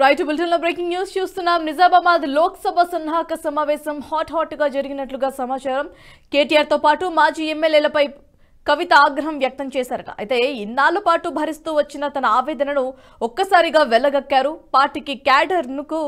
Right bulletin లో breaking news చూస్తున్నాం. నిజామాబాద్ లోక్సభ సన్నాహక సమావేశం హాట్ గా జరిగినట్లుగా సమాచారం. కేటీఆర్ తో పాటు మాజీ ఎమ్మెల్యేలపై కవిత ఆగ్రహం వ్యక్తం చేశారు. అయితే ఇన్నాళ్ల పాటు భరిస్తూ వచ్చిన తన ఆవేదనను ఒక్కసారిగా వెళ్లగక్కారు. పార్టీకి క్యాడర్కు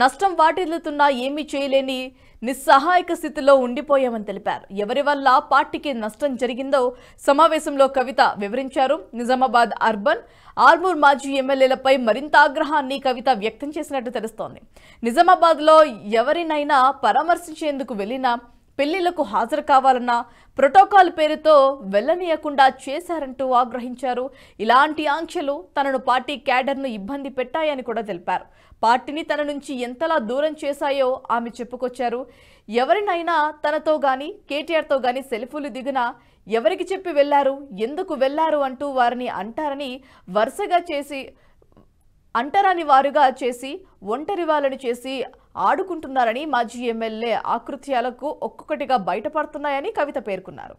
నష్టం వాటిల్లుతున్నా ఏమీ చేయలేని నిస్సహాయక స్థితిలో ఉండిపోయామని తెలిపారు. ఎవరి వల్ల పార్టీకి నష్టం జరిగిందో సమావేశంలో కవిత వివరించారు. నిజామాబాద్ అర్బన్, ఆర్మూర్ మాజీ ఎమ్మెల్యేలపై మరింత ఆగ్రహాన్ని కవిత వ్యక్తం చేసినట్టు తెలుస్తోంది. నిజామాబాద్లో ఎవరినైనా పరామర్శించేందుకు వెళ్లినా పెళ్లిలకు హాజరు కావాలన్న ప్రోటోకాల్ పేరుతో వెళ్లనీయకుండా చేశారంటూ ఆగ్రహించారు. ఇలాంటి ఆంక్షలు తనను పార్టీ క్యాడర్ను ఇబ్బంది పెట్టాయని కూడా తెలిపారు. పార్టీని తన నుంచి ఎంతలా దూరం చేశాయో ఆమె చెప్పుకొచ్చారు. ఎవరినైనా తనతో గాని కేటీఆర్తో గాని సెల్ఫీలు దిగినా ఎవరికి చెప్పి వెళ్లారు, ఎందుకు వెళ్లారు అంటూ వారిని అంటరాని వారుగా చేసి ఒంటరి వాళ్ళని చేసి ఆడుకుంటున్నారని, మాజీ ఎమ్మెల్యే ఆకృత్యాలకు ఒక్కొక్కటిగా బయటపడుతున్నాయని కవిత పేర్కొన్నారు.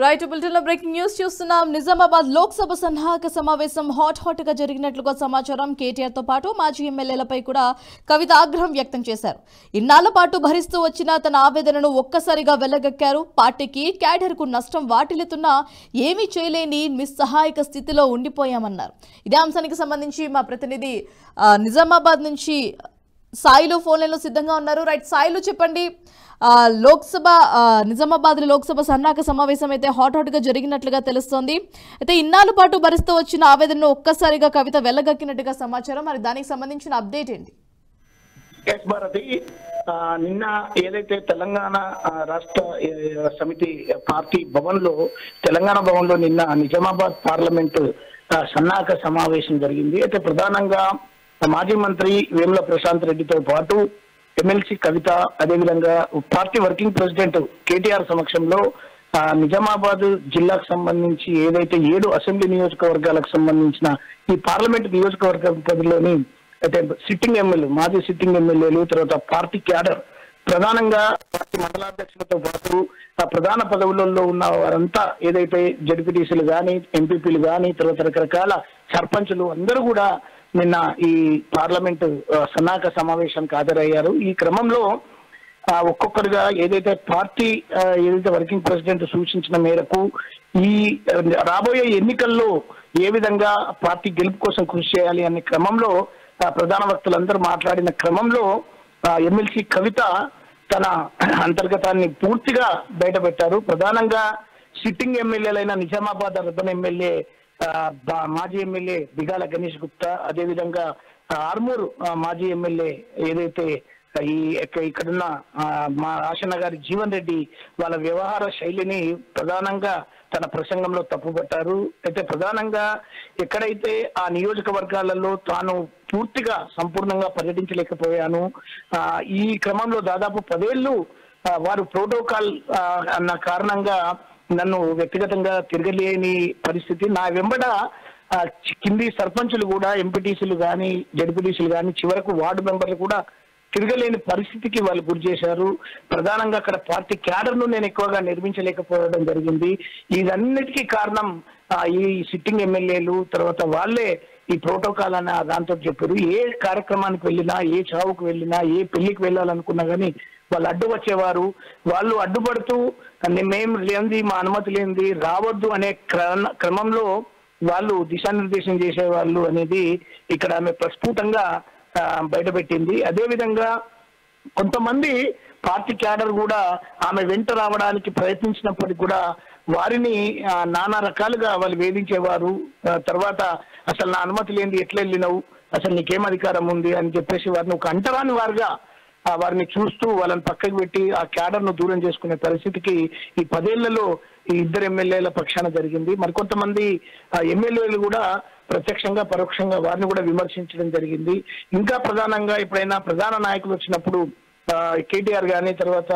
రైట్ బులెటిన్ లో బ్రేకింగ్ న్యూస్ చూస్తున్నాం. నిజామాబాద్ లోక్సభ సన్నాహక సమావేశం హాట్ గా జరిగినట్లుగా సమాచారం. కేటీఆర్ తో పాటు మాజీ ఎమ్మెల్యేలపై కూడా కవిత ఆగ్రహం వ్యక్తం చేశారు. ఇన్నాళ్ల పాటు భరిస్తూ వచ్చిన తన ఆవేదనను ఒక్కసారిగా వెళ్లగక్కారు. పార్టీకి క్యాడర్కు నష్టం వాటిల్లుతున్నా ఏమీ చేయలేని నిస్సహాయక స్థితిలో ఉండిపోయామన్నారు. ఇదే అంశానికి సంబంధించి మా ప్రతినిధి నిజామాబాద్ నుంచి సాయిలు ఫోన్ లైన్ లో సిద్ధంగా ఉన్నారు. రైట్ సాయిలు, చెప్పండి. నిజామాబాద్ లోక్సభ సన్నాహక సమావేశం అయితే హాట్ గా జరిగినట్లుగా తెలుస్తోంది. అయితే ఇన్నాళ్ల పాటు భరిస్తూ వచ్చిన ఆవేదనను ఒక్కసారిగా కవిత వెళ్లగక్కినట్టుగా సమాచారం. మరి దానికి సంబంధించిన అప్డేట్ ఏంటి? భారతి, నిన్న ఏదైతే తెలంగాణ రాష్ట్ర సమితి పార్టీ తెలంగాణ భవన్ లో నిన్న నిజామాబాద్ పార్లమెంటు సన్నాహక సమావేశం జరిగింది. అయితే ప్రధానంగా మాజీ మంత్రి వేముల ప్రశాంత్ రెడ్డితో పాటు ఎమ్మెల్సీ కవిత, అదేవిధంగా పార్టీ వర్కింగ్ ప్రెసిడెంట్ కేటీఆర్ సమక్షంలో నిజామాబాద్ జిల్లాకు సంబంధించి ఏదైతే 7 అసెంబ్లీ నియోజకవర్గాలకు సంబంధించిన ఈ పార్లమెంట్ నియోజకవర్గ పరిధిలోని అయితే మాజీ సిట్టింగ్ ఎమ్మెల్యేలు, తర్వాత పార్టీ క్యాడర్, ప్రధానంగా పార్టీ మండలాధ్యక్షులతో పాటు ప్రధాన పదవులలో ఉన్న వారంతా ఏదైతే జడ్పీటీసీలు కానీ, ఎంపీపీలు కానీ, తర్వాత రకరకాల సర్పంచులు అందరూ కూడా నిన్న ఈ పార్లమెంటు సన్నాహక సమావేశానికి హాజరయ్యారు. ఈ క్రమంలో ఒక్కొక్కరుగా ఏదైతే వర్కింగ్ ప్రెసిడెంట్ సూచించిన మేరకు ఈ రాబోయే ఎన్నికల్లో ఏ విధంగా పార్టీ గెలుపు కోసం కృషి చేయాలి అనే క్రమంలో ప్రధాన వక్తలందరూ మాట్లాడిన క్రమంలో ఎమ్మెల్సీ కవిత తన అంతర్గతాన్ని పూర్తిగా బయటపెట్టారు. ప్రధానంగా సిట్టింగ్ ఎమ్మెల్యేలైన నిజామాబాద్ అర్బన్ ఎమ్మెల్యే మాజీ ఎమ్మెల్యే బిగాల గణేష్ గుప్తా, అదేవిధంగా ఆర్మూర్ మాజీ ఎమ్మెల్యే ఏదైతే ఇక్కడున్న మా ఆశన్న గారి జీవన్ రెడ్డి వాళ్ళ వ్యవహార శైలిని ప్రధానంగా తన ప్రసంగంలో తప్పుపట్టారు. అయితే ప్రధానంగా ఎక్కడైతే ఆ నియోజకవర్గాలలో తాను పూర్తిగా సంపూర్ణంగా పర్యటించలేకపోయాను, ఈ క్రమంలో దాదాపు 10 ఏళ్లు వారు ప్రోటోకాల్ అన్న కారణంగా నన్ను వ్యక్తిగతంగా తిరగలేని పరిస్థితి, నా వెంబడ కింది సర్పంచులు కూడా, ఎంపీటీసీలు కానీ, జడ్పీటీసీలు కానీ, చివరకు వార్డు మెంబర్లు కూడా తిరగలేని పరిస్థితికి వాళ్ళు గురి చేశారు. ప్రధానంగా అక్కడ పార్టీ క్యాడర్ను నేను ఎక్కువగా నిర్మించలేకపోవడం జరిగింది. ఇదన్నిటికీ కారణం ఈ సిట్టింగ్ ఎమ్మెల్యేలు, తర్వాత వాళ్ళే ఈ ప్రోటోకాల్ అన్న దాంతో చెప్పారు. ఏ కార్యక్రమానికి వెళ్ళినా, ఏ చావుకు వెళ్ళినా, ఏ పెళ్లికి వెళ్ళాలనుకున్నా కానీ వాళ్ళు అడ్డు వచ్చేవారు. వాళ్ళు అడ్డుపడుతూ మేము లేనిది, మా అనుమతి లేనిది రావద్దు అనే క్రమంలో వాళ్ళు దిశానిర్దేశం చేసేవాళ్ళు అనేది ఇక్కడ ఆమె ప్రస్ఫుటంగా బయటపెట్టింది. అదేవిధంగా కొంతమంది పార్టీ క్యాడర్ కూడా ఆమె వెంట రావడానికి ప్రయత్నించినప్పటికీ కూడా వారిని నానా రకాలుగా వాళ్ళు వేధించేవారు. తర్వాత అసలు నా అనుమతి లేనిది ఎట్లా వెళ్ళినావు, అసలు నీకేం అధికారం ఉంది అని చెప్పేసి వారిని ఒక అంటరాని వారుగా వారిని చూస్తూ వాళ్ళని పక్కకు పెట్టి ఆ క్యాడర్ ను దూరం చేసుకునే పరిస్థితికి ఈ 10 ఏళ్లలో ఈ 2 ఎమ్మెల్యేల పక్షాన జరిగింది. మరికొంతమంది ఎమ్మెల్యేలు కూడా ప్రత్యక్షంగా పరోక్షంగా వారిని కూడా విమర్శించడం జరిగింది. ఇంకా ప్రధానంగా ఎప్పుడైనా ప్రధాన నాయకులు వచ్చినప్పుడు కేటీఆర్ గాని, తర్వాత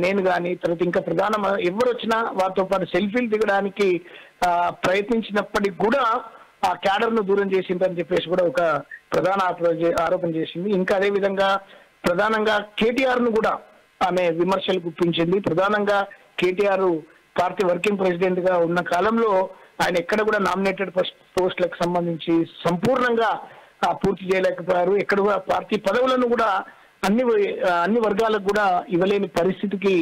నేను గాని, తర్వాత ఇంకా ప్రధాన ఎవరు వచ్చినా వారితో పాటు సెల్ఫీలు దిగడానికి ప్రయత్నించినప్పటికీ కూడా ఆ క్యాడర్ ను దూరం చేసిందని చెప్పేసి కూడా ఒక ప్రధాన ఆరోపణ చేసింది. ఇంకా అదే విధంగా ప్రధానంగా కేటీఆర్ ను కూడా ఆమె విమర్శలు గుప్పించింది. ప్రధానంగా కేటీఆర్ పార్టీ వర్కింగ్ ప్రెసిడెంట్ గా ఉన్న కాలంలో ఆయన ఎక్కడ కూడా నామినేటెడ్ పోస్టులకు సంబంధించి సంపూర్ణంగా పూర్తి చేయలేకపోయారు. ఎక్కడ కూడా పార్టీ పదవులను కూడా అన్ని వర్గాలకు కూడా ఇవ్వలేని పరిస్థితికి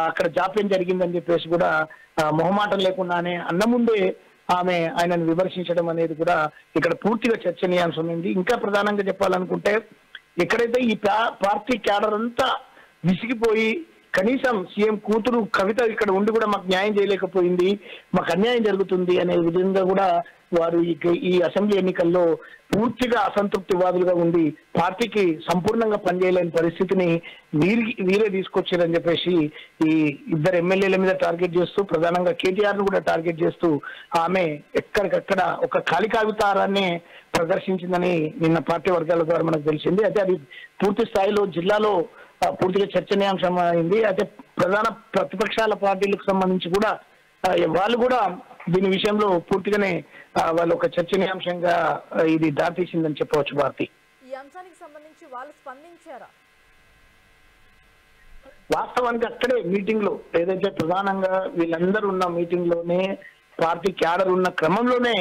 అక్కడ జాప్యం జరిగిందని చెప్పేసి కూడా మొహమాటం లేకుండానే అన్న ముందే ఆమె ఆయనను విమర్శించడం అనేది కూడా ఇక్కడ పూర్తిగా చర్చనీయాంశమైంది. ఇంకా ప్రధానంగా చెప్పాలనుకుంటే ఎక్కడైతే ఈ పార్టీ క్యాడర్ అంతా విసిగిపోయి కనీసం సీఎం కూతురు కవిత ఇక్కడ ఉండి కూడా మాకు న్యాయం చేయలేకపోయింది, మాకు అన్యాయం జరుగుతుంది అనే విధంగా కూడా వారు ఈ అసెంబ్లీ ఎన్నికల్లో పూర్తిగా అసంతృప్తివాదులుగా ఉండి పార్టీకి సంపూర్ణంగా పనిచేయలేని పరిస్థితిని వీరే తీసుకొచ్చారని చెప్పేసి ఈ 2 ఎమ్మెల్యేల మీద టార్గెట్ చేస్తూ, ప్రధానంగా కేటీఆర్ ను కూడా టార్గెట్ చేస్తూ ఆమె ఎక్కడికక్కడ ఒక కాలికాగుతారాన్ని ప్రదర్శించిందని నిన్న పార్టీ వర్గాల ద్వారా మనకు తెలిసింది. అయితే అది పూర్తి స్థాయిలో జిల్లాలో పూర్తిగా చర్చనీయాంశం అయింది. అయితే ప్రధాన ప్రతిపక్షాల పార్టీలకు సంబంధించి కూడా వాళ్ళు కూడా దీని విషయంలో పూర్తిగానే వాళ్ళు ఒక చర్చనీయాంశంగా ఇది దారితీసిందని చెప్పవచ్చు. భారతి, ఈ అంశానికి సంబంధించి వాళ్ళు స్పందించారా? వాస్తవానికి అక్కడే మీటింగ్ లో ఏదైతే ప్రధానంగా వీళ్ళందరూ ఉన్న మీటింగ్ లోనే పార్టీ క్యాడర్ ఉన్న క్రమంలోనే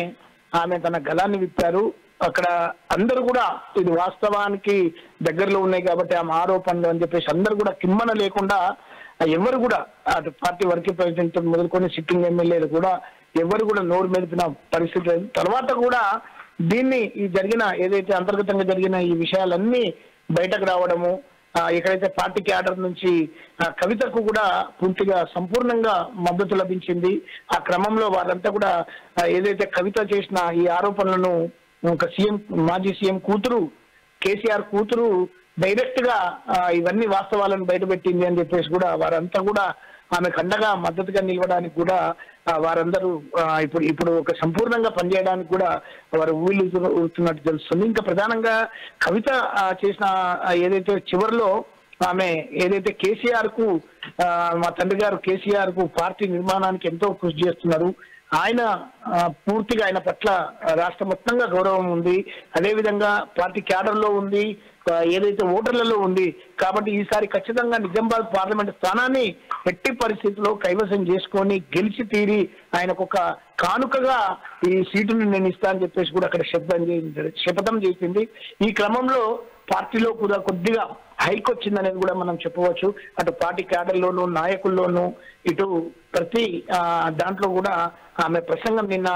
ఆమె తన గలాన్ని విప్పారు. అక్కడ అందరూ కూడా ఇది వాస్తవానికి దగ్గరలో ఉన్నాయి కాబట్టి ఆమె ఆరోపణలు అని చెప్పేసి అందరూ కూడా కిమ్మన లేకుండా ఎవరు కూడా అటు పార్టీ వర్కింగ్ ప్రెసిడెంట్ మొదలుకొని సిట్టింగ్ ఎమ్మెల్యేలు కూడా ఎవరు కూడా నోరు మెదిపిన పరిస్థితి లేదు. తర్వాత కూడా దీన్ని ఈ జరిగిన ఏదైతే అంతర్గతంగా జరిగిన ఈ విషయాలన్నీ బయటకు రావడము, ఎక్కడైతే పార్టీ క్యాడర్ నుంచి కవితకు కూడా పూర్తిగా సంపూర్ణంగా మద్దతు లభించింది. ఆ క్రమంలో వారంతా కూడా ఏదైతే కవిత చేసిన ఈ ఆరోపణలను ఒక మాజీ సీఎం కూతురు కేసీఆర్ కూతురు డైరెక్ట్ గా ఇవన్నీ వాస్తవాలను బయటపెట్టింది అని చెప్పేసి కూడా వారంతా కూడా ఆమెకు అండగా మద్దతుగా నిలవడానికి కూడా వారందరూ ఇప్పుడు ఒక సంపూర్ణంగా పనిచేయడానికి కూడా వారు ఊళ్ళుతున్నట్టు తెలుస్తుంది. ఇంకా ప్రధానంగా కవిత చేసిన ఏదైతే చివరిలో ఆమె ఏదైతే కేసీఆర్ కు మా తండ్రి గారు కేసీఆర్ కు పార్టీ నిర్మాణానికి ఎంతో కృషి చేస్తున్నారు, ఆయన పూర్తిగా ఆయన పట్ల రాష్ట్ర మొత్తంగా గౌరవం ఉంది, అదేవిధంగా పార్టీ క్యాడర్ లో ఉంది, ఏదైతే ఓటర్లలో ఉంది కాబట్టి ఈసారి ఖచ్చితంగా నిజామాబాద్ పార్లమెంట్ స్థానాన్ని ఎట్టి పరిస్థితుల్లో కైవసం చేసుకొని గెలిచి తీరి ఆయనకు ఒక కానుకగా ఈ సీటును నేను ఇస్తా అని చెప్పేసి కూడా అక్కడ శపథం చేసింది. ఈ క్రమంలో పార్టీలో కూడా కొద్దిగా హైక్ వచ్చిందనేది కూడా మనం చెప్పవచ్చు. అటు పార్టీ క్యాడర్లోను నాయకుల్లోనూ ఇటు ప్రతి దాంట్లో కూడా ఆమె ప్రసంగం నిన్న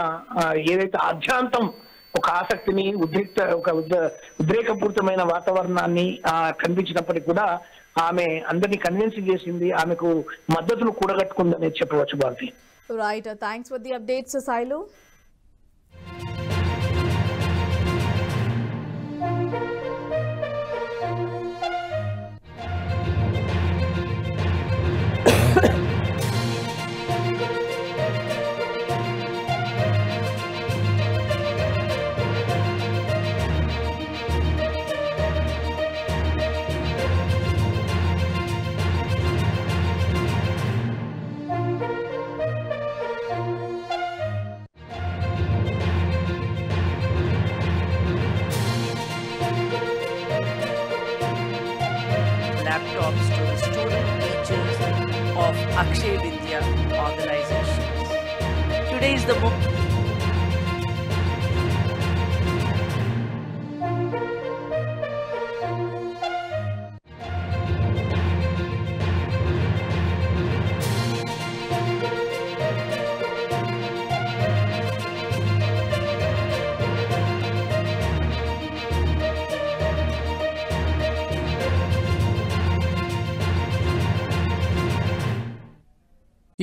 ఏదైతే ఆద్యాంతం ఒక ఆసక్తిని ఉద్రేకపూరితమైన వాతావరణాన్ని కనిపించినప్పటికీ కూడా ఆమె అందరినీ కన్విన్స్ చేసింది, ఆమెకు మద్దతును కూడగట్టుకుందని చెప్పవచ్చు. Bharati, right, thanks for the updates Sailu. Laptops to the student teachers of Akshay Vidya organizations. Today is the book.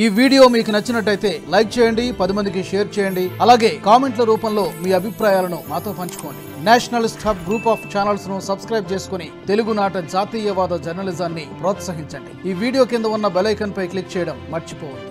ఈ వీడియో మీకు నచ్చినట్టయితే లైక్ చేయండి, 10 మందికి షేర్ చేయండి. అలాగే కామెంట్ల రూపంలో మీ అభిప్రాయాలను మాతో పంచుకోండి. Nationalist hub group of channels ను సబ్స్క్రైబ్ చేసుకుని తెలుగునాట జాతీయవాద జర్నలిజాన్ని ప్రోత్సహించండి. ఈ వీడియో కింద ఉన్న బెల్ ఐకాన్ పై క్లిక్ చేయడం మర్చిపోవద్దు.